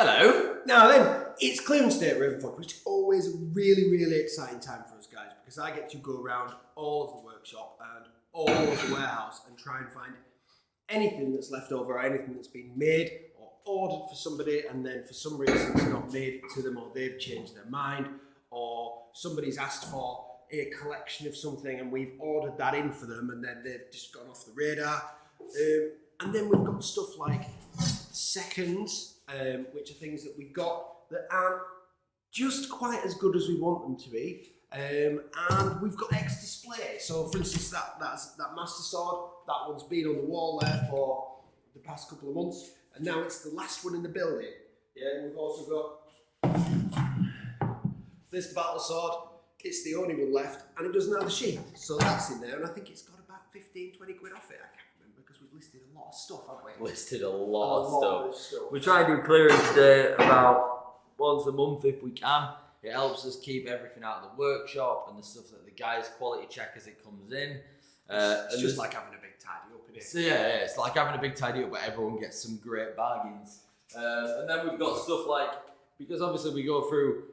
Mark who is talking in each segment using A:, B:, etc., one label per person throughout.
A: Hello.
B: Now then, it's clearance day at Ravenford, which is always a really, really exciting time for us guys because I get to go around all of the workshop and all of the warehouse and try and find anything that's left over or anything that's been made or ordered for somebody and then for some reason it's not made it to them or they've changed their mind or somebody's asked for a collection of something and we've ordered that in for them and then they've just gone off the radar. And then we've got stuff like seconds, which are things that we've got that aren't just quite as good as we want them to be. And we've got X display. So for instance, that Master Sword, that one's been on the wall there for the past couple of months, and now it's the last one in the building. Yeah, and we've also got this Battle Sword. It's the only one left, and it doesn't have a sheath, so that's in there, and I think it's got about 15, 20 quid off it. I can't remember because we've listed a lot of stuff, haven't we?
A: Listed a lot of stuff. We try and do clearance day about once a month if we can. It helps us keep everything out of the workshop and the stuff that the guys quality check as it comes in.
B: It's just like having a big tidy up, isn't it?
A: So yeah, it's like having a big tidy up, but everyone gets some great bargains. And then we've got stuff like, because obviously we go through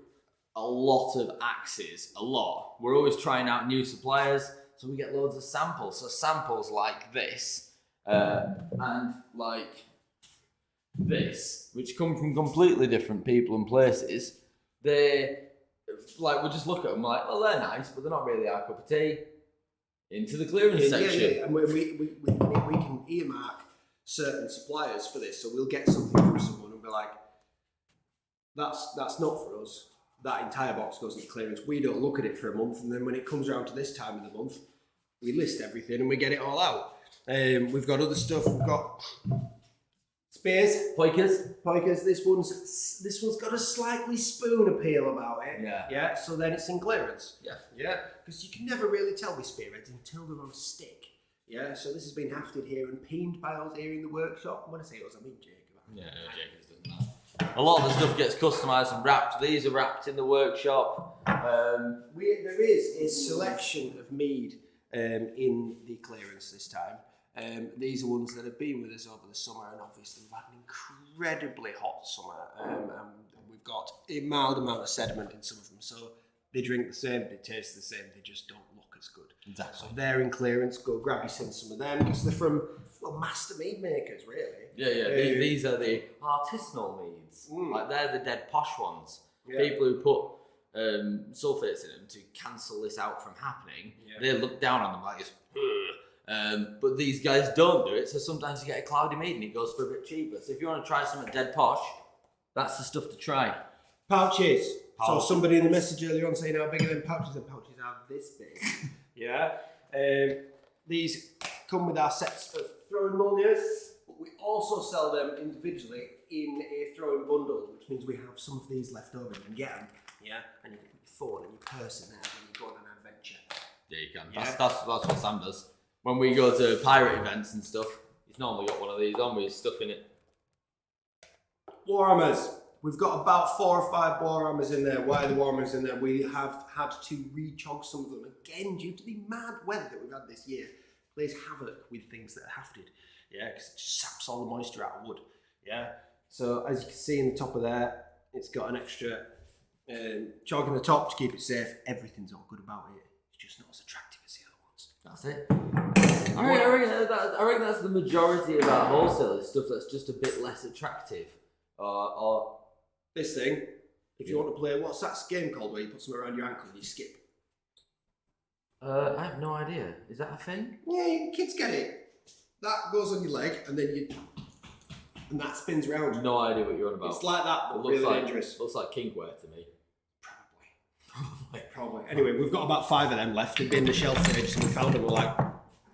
A: a lot of axes, we're always trying out new suppliers, so we get loads of samples. So samples like this, and like this, which come from completely different people and places, they, like, we just look at them like, well, they're nice, but they're not really our cup of tea. Into the clearance section.
B: Yeah. And we can earmark certain suppliers for this, so we'll get something from someone and be like, that's not for us. That entire box goes into clearance. We don't look at it for a month, and then when it comes around to this time of the month, we list everything and we get it all out. We've got other stuff. We've got spears, pikers. This one's got a slightly spoon appeal about it. Yeah. So then it's in clearance. Yeah. Because you can never really tell with spearheads until they're on a stick. Yeah. So this has been hafted here and peened by us here in the workshop. When I say us, I mean Jacob.
A: Yeah, Jacob's done that. A lot of the stuff gets customised and wrapped. These are wrapped in the workshop.
B: There is a selection of mead in the clearance this time. These are ones that have been with us over the summer, and obviously we've had an incredibly hot summer. And we've got a mild amount of sediment in some of them, so they drink the same, they taste the same, they just don't look as good.
A: Exactly.
B: So they're in clearance. Go grab yourself some of them because they're from master mead makers, really.
A: Yeah. These are the artisanal meads. Like they're the dead posh ones.
B: Yeah.
A: People who put sulfates in them to cancel this out from happening. Yeah. They look down on them like this. But these guys don't do it, so sometimes you get a cloudy mead and it goes for a bit cheaper. So if you want to try something dead posh, that's the stuff to try.
B: Pouches. So somebody in the message earlier on saying how big are them pouches, and pouches are this big. Yeah. These come with our sets of throwing molniers, but we also sell them individually in a throwing bundle, which means we have some of these left over. You can get them, yeah, and you can put your phone and your purse in there when you go on an adventure.
A: Yeah, you can.
B: Yeah.
A: That's what Sam does. When we go to pirate events and stuff, he's normally got one of these on with his stuff in it.
B: Warhammers. We've got about 4 or 5 Warhammers in there. Why are the Warhammers in there? We have had to re-chog some of them again due to the mad weather that we've had this year. Plays havoc with things that are hafted. Yeah, because it just saps all the moisture out of wood. Yeah. So as you can see in the top of there, it's got an extra chog in the top to keep it safe. Everything's all good about it. It's just not as attractive as the other ones.
A: That's it. I reckon that's the majority of our wholesale is stuff that's just a bit less attractive. Or
B: this thing, if you want to play, what's that game called where you put something around your ankle and you skip?
A: I have no idea. Is that a thing?
B: Yeah, kids get it. That goes on your leg and then and that spins round.
A: No idea what you're on about.
B: It's like that, but really dangerous.
A: Looks like kinkwear to me.
B: Probably. Anyway, we've got about 5 of them left. They've been in the shelf fridge, so we found them. We're like,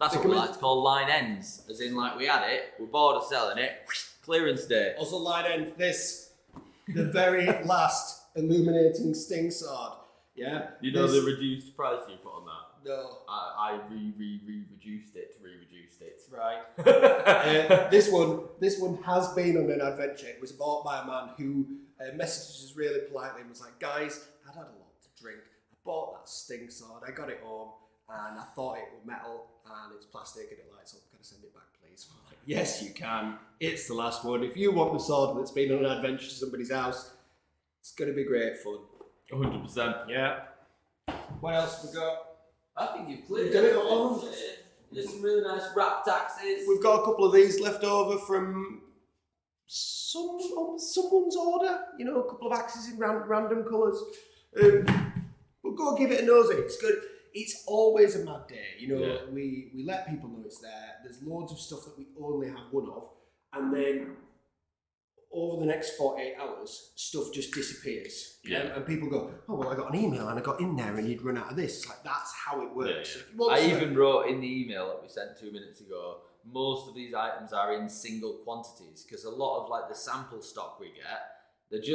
A: that's what we like to call line ends. As in, like, we had it, we're bored of selling it, clearance day.
B: Also, line end, the very last illuminating sting sword. Yeah.
A: You know the reduced price you put on that?
B: No.
A: I reduced it.
B: Right. This one has been on an adventure. It was bought by a man who messaged us really politely and was like, guys, I'd had a lot to drink. I bought that sting sword. I got it home and I thought it was metal and it's plastic and it lights up. Can I send it back, please? I'm like, yes, you can. It's the last one. If you want the sword that's been on an adventure to somebody's house, it's going to be great fun.
A: 100%.
B: Yeah. What else have we got?
A: I think you've cleared
B: We've done it
A: everything.
B: all.
A: There's some really nice wrapped axes.
B: We've got a couple of these left over from someone's order. You know, a couple of axes in random colours. We'll go give it a nosy. It's good. It's always a mad day. You know, we let people know it's there. There's loads of stuff that we only have one of, and then over the next 48 hours, stuff just disappears.
A: Yeah.
B: And people go, oh, well, I got an email and I got in there and you'd run out of this. It's like, that's how it works.
A: Yeah.
B: If you want
A: I
B: to-
A: even wrote in the email that we sent 2 minutes ago, most of these items are in single quantities because a lot of like the sample stock we get, that's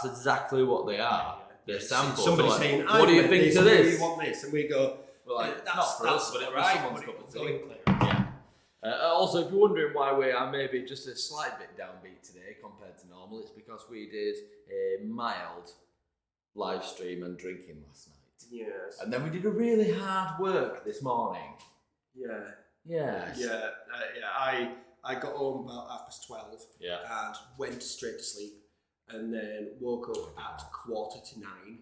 A: exactly what they are. They're samples.
B: Somebody
A: So like,
B: saying,
A: what do you think to
B: Do
A: this?
B: you want this? And we go,
A: We're like,
B: that's
A: not for us, but it was
B: right,
A: someone's
B: but
A: cup
B: it
A: of
B: will
A: tea.
B: go in clear.
A: Yeah. Also, if you're wondering why we are maybe just a slight bit downbeat today compared to normal, it's because we did a mild live stream and drinking last night.
B: Yes.
A: And then we did a really hard work this morning.
B: Yeah.
A: Yes.
B: Yeah. I got home about 12:30
A: Yeah.
B: and went straight to sleep and then woke up at 8:45.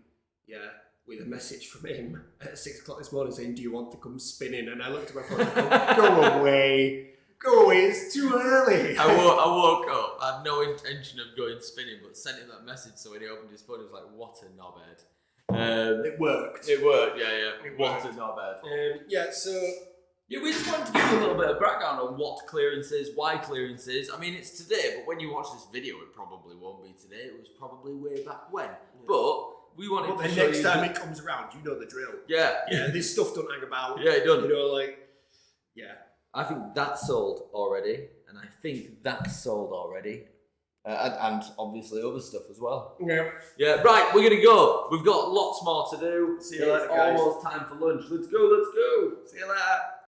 B: Yeah. With a message from him at 6 o'clock this morning saying, do you want to come spinning? And I looked at my phone and go away. Go away, it's too early.
A: I woke up, I had no intention of going spinning, but sent him that message, so when he opened his phone, he was like, what a knobhead.
B: It worked.
A: It worked, yeah.
B: It
A: What
B: worked.
A: a knobhead.
B: Yeah, so...
A: Yeah, we just wanted to give you a little bit of background on what clearance is, why clearance is. I mean, it's today, but when you watch this video, it probably won't be today. It was probably way back when. But we wanted
B: But
A: to
B: the
A: show
B: next
A: you...
B: time it comes around, you know the drill.
A: Yeah.
B: Yeah, this stuff don't hang about.
A: Yeah, it doesn't.
B: You know, like... Yeah.
A: I think that's sold already, and I think that's sold already. And obviously other stuff as well.
B: Yeah.
A: Yeah, right, we're going to go. We've got lots more to do.
B: See you later,
A: It's
B: guys.
A: almost time for lunch. Let's go.
B: See you later.